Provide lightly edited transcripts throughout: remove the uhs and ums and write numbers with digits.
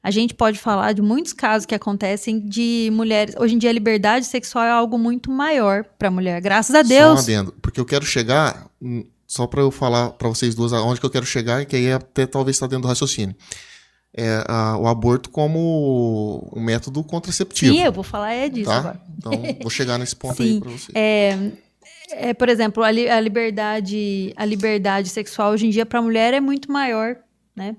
a gente pode falar de muitos casos que acontecem de mulheres. Hoje em dia, a liberdade sexual é algo muito maior para a mulher, graças a Deus. Só um adendo, porque eu quero chegar, só para eu falar para vocês duas aonde que eu quero chegar, que aí até talvez está dentro do raciocínio. O aborto como um método contraceptivo. Sim, eu vou falar disso tá? agora. Então, vou chegar nesse ponto Sim, aí para vocês. por exemplo, a liberdade sexual hoje em dia para a mulher é muito maior, né?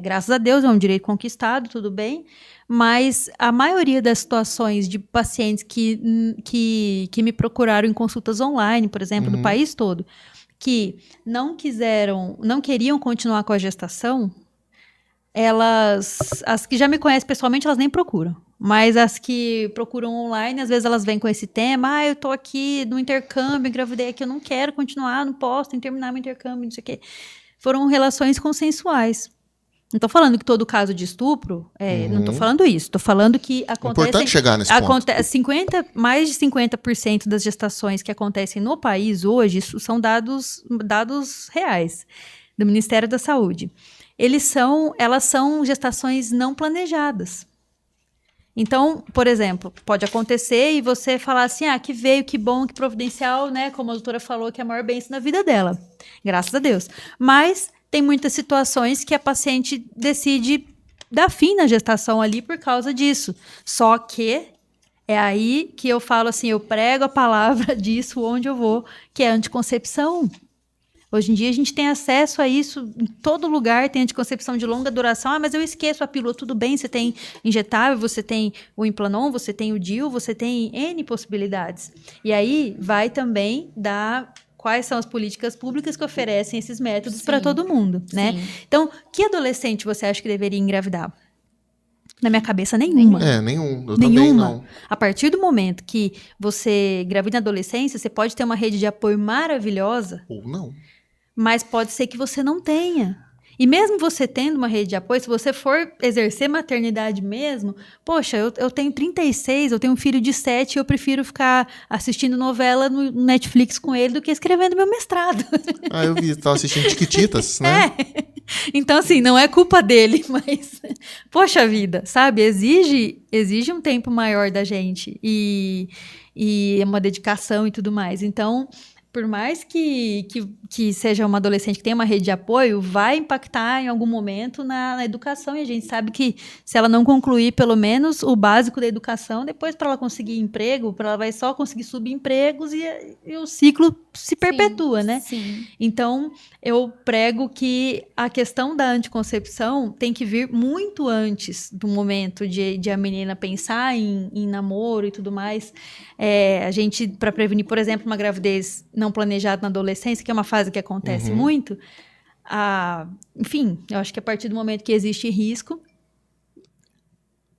Graças a Deus, é um direito conquistado, tudo bem, mas a maioria das situações de pacientes que me procuraram em consultas online, por exemplo, do país todo, que não queriam continuar com a gestação, as que já me conhecem pessoalmente, elas nem procuram. Mas as que procuram online, às vezes elas vêm com esse tema, eu tô aqui no intercâmbio, engravidei aqui, eu não quero continuar, não posso, tem que terminar meu intercâmbio, não sei o quê. Foram relações consensuais. Não estou falando que todo caso de estupro, não estou falando isso. Estou falando que acontece. Importante chegar nesse ponto. Mais de 50% das gestações que acontecem no país hoje são dados reais do Ministério da Saúde. Elas são gestações não planejadas. Então, por exemplo, pode acontecer e você falar assim, que veio, que bom, que providencial, né? Como a doutora falou, que é a maior bênção na vida dela. Graças a Deus. Mas tem muitas situações que a paciente decide dar fim na gestação ali por causa disso. Só que é aí que eu falo assim, eu prego a palavra disso onde eu vou, que é anticoncepção. Hoje em dia a gente tem acesso a isso em todo lugar, tem anticoncepção de longa duração. Mas eu esqueço a pílula, tudo bem, você tem injetável, você tem o Implanon, você tem o DIU, você tem N possibilidades. E aí vai também dar quais são as políticas públicas que oferecem esses métodos para todo mundo, né? Então, que adolescente você acha que deveria engravidar? Na minha cabeça, nenhuma. Nenhum. Eu também não. A partir do momento que você engravida na adolescência, você pode ter uma rede de apoio maravilhosa. Ou não. Mas pode ser que você não tenha. E mesmo você tendo uma rede de apoio, se você for exercer maternidade mesmo, poxa, eu tenho 36, eu tenho um filho de 7, eu prefiro ficar assistindo novela no Netflix com ele do que escrevendo meu mestrado. Eu vi, estava assistindo Chiquititas, né? Então, assim, não é culpa dele, mas, poxa vida, sabe? Exige um tempo maior da gente e uma dedicação e tudo mais. Então, por mais que seja uma adolescente que tenha uma rede de apoio, vai impactar em algum momento na educação. E a gente sabe que se ela não concluir pelo menos o básico da educação, depois para ela conseguir emprego, ela vai só conseguir subempregos e o ciclo se perpetua, né? Sim. Então, eu prego que a questão da anticoncepção tem que vir muito antes do momento de a menina pensar em namoro e tudo mais. A gente, para prevenir, por exemplo, uma gravidez não planejada na adolescência, que é uma fase que acontece muito, enfim, eu acho que a partir do momento que existe risco,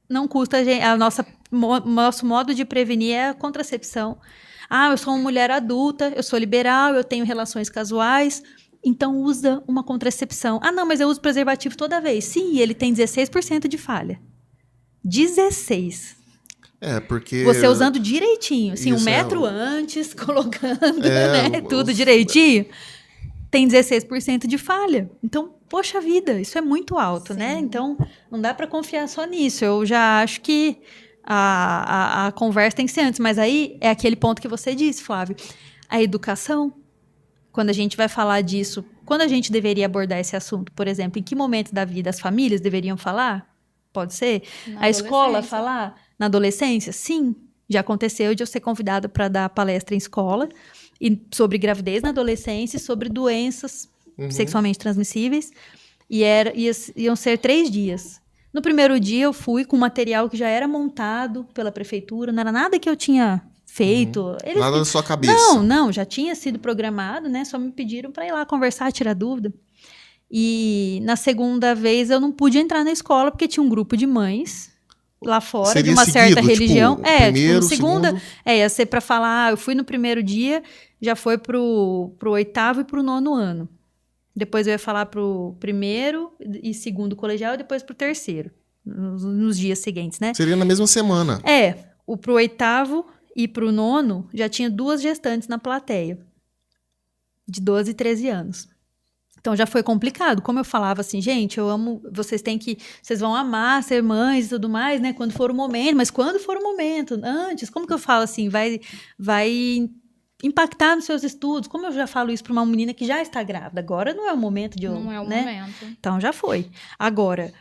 não custa nosso modo de prevenir é a contracepção. Eu sou uma mulher adulta, eu sou liberal, eu tenho relações casuais, então usa uma contracepção. Não, mas eu uso preservativo toda vez. Sim, ele tem 16% de falha. 16%. Porque... Você usando direitinho, assim, Isso 1 metro antes, colocando, né, tudo direitinho, tem 16% de falha. Então, poxa vida, isso é muito alto, né? Então, não dá para confiar só nisso. Eu já acho que a conversa tem que ser antes. Mas aí é aquele ponto que você disse, Flávio. A educação, quando a gente vai falar disso, quando a gente deveria abordar esse assunto? Por exemplo, em que momento da vida as famílias deveriam falar? Pode ser? A escola falar? Na adolescência? Sim. Já aconteceu de eu ser convidada para dar palestra em escola sobre gravidez na adolescência e sobre doenças sexualmente transmissíveis. E iam ser 3 dias. No primeiro dia, eu fui com material que já era montado pela prefeitura. Não era nada que eu tinha feito. Nada da sua cabeça. Não. Já tinha sido programado, né? Só me pediram para ir lá conversar, tirar dúvida. E na segunda vez, eu não pude entrar na escola porque tinha um grupo de mães lá fora, seria de uma certa religião. Primeiro, no segunda, segundo... ia ser para falar, eu fui no primeiro dia, já foi pro 8º e pro 9º ano. Depois eu ia falar pro 1º e 2º colegial e depois pro 3º, nos dias seguintes, né? Seria na mesma semana. Pro 8º e pro 9º já tinha 2 gestantes na plateia, de 12 e 13 anos. Então já foi complicado. Como eu falava assim, gente, eu amo, vocês vão amar ser mães e tudo mais, né? Quando for o momento, mas quando for o momento, antes, como que eu falo assim, vai impactar nos seus estudos? Como eu já falo isso para uma menina que já está grávida, agora não é o momento de eu, Não é o né? momento. Então já foi. Agora,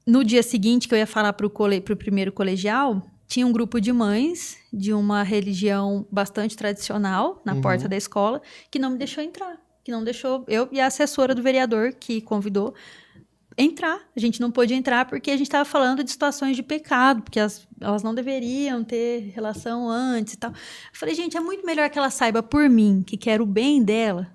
no dia seguinte que eu ia falar pro primeiro colegial, tinha um grupo de mães de uma religião bastante tradicional na porta da escola que não me deixou entrar. Que não deixou eu e a assessora do vereador que convidou entrar. A gente não pôde entrar porque a gente estava falando de situações de pecado, porque elas não deveriam ter relação antes e tal. Eu falei, gente, é muito melhor que ela saiba por mim, que quer o bem dela,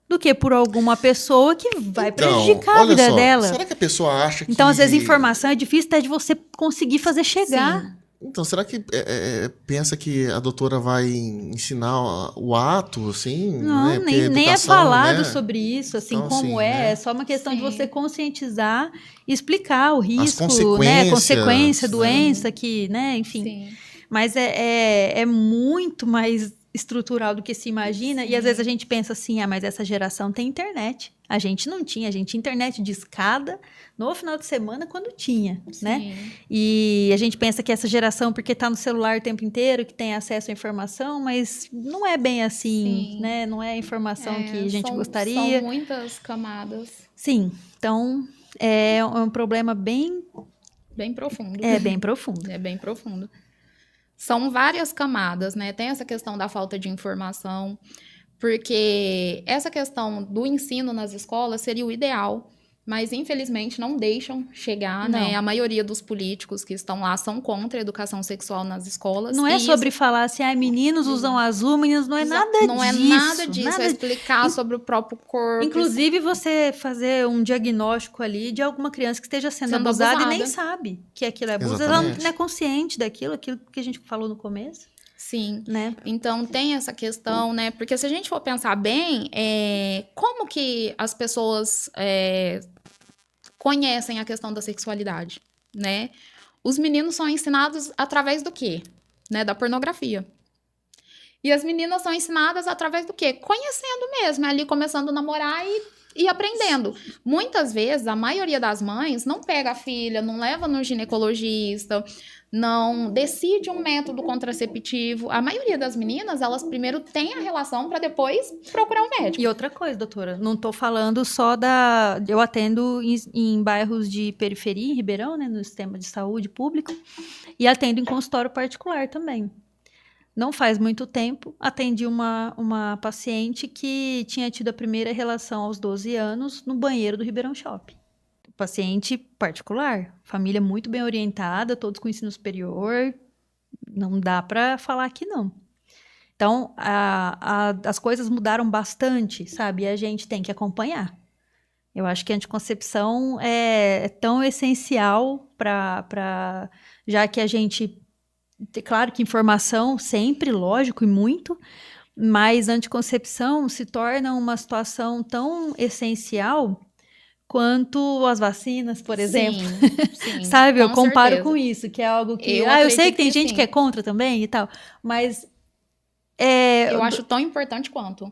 do que por alguma pessoa que vai prejudicar a olha vida só, dela. será que a pessoa acha que... Então, às vezes, informação é difícil até de você conseguir fazer chegar. Sim. Então, será que pensa que a doutora vai ensinar o ato, assim? Não, né? Porque nem é educação, falado né? sobre isso, assim, Então, como assim, né? é só uma questão de Sim. você conscientizar e explicar o risco, consequências, né, consequência, né? doença, que, né, enfim. Sim. Mas é muito mais estrutural do que se imagina, e às vezes a gente pensa assim, mas essa geração tem internet. A gente não tinha, a gente tinha internet de escada no final de semana quando tinha, né? Sim. E a gente pensa que essa geração, porque está no celular o tempo inteiro, que tem acesso à informação, mas não é bem assim, Sim. né? Não é a informação que a gente São gostaria. muitas camadas. Sim, então é um problema bem Bem profundo. bem profundo. É bem profundo. São várias camadas, né? Tem essa questão da falta de informação, porque essa questão do ensino nas escolas seria o ideal, mas infelizmente não deixam chegar, né? Não. A maioria dos políticos que estão lá são contra a educação sexual nas escolas. Não é e sobre isso falar assim, meninos usam azul, meninos, não é nada disso. não é nada disso, nada é explicar sobre o próprio corpo. Inclusive, você fazer um diagnóstico ali de alguma criança que esteja sendo abusada e nem sabe que aquilo é abuso. Ela Exatamente. não é consciente aquilo que a gente falou no começo, Sim. né? Então, tem essa questão, né? Porque se a gente for pensar bem, como que as pessoas conhecem a questão da sexualidade, né? Os meninos são ensinados através do quê? Né? Da pornografia. E as meninas são ensinadas através do quê? Conhecendo mesmo, ali começando a namorar e aprendendo. Muitas vezes, a maioria das mães não pega a filha, não leva no ginecologista, não decide um método contraceptivo. A maioria das meninas, elas primeiro têm a relação para depois procurar um médico. E outra coisa, doutora, não estou falando só eu atendo em bairros de periferia, em Ribeirão, né, no sistema de saúde público, e atendo em consultório particular também. Não faz muito tempo, atendi uma paciente que tinha tido a primeira relação aos 12 anos no banheiro do Ribeirão Shopping. Paciente particular, família muito bem orientada, todos com ensino superior, não dá para falar que não. Então, as coisas mudaram bastante, sabe? E a gente tem que acompanhar. Eu acho que a anticoncepção é tão essencial já que a gente... Claro que informação sempre, lógico, e muito, mas anticoncepção se torna uma situação tão essencial quanto as vacinas, por exemplo. Sim, Sabe? Eu com comparo certeza. com isso, que é algo que... Eu eu sei acredito que tem que gente sim. que é contra também e tal, mas... Eu acho tão importante quanto.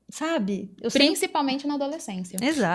Sabe? Principalmente na adolescência. Exato.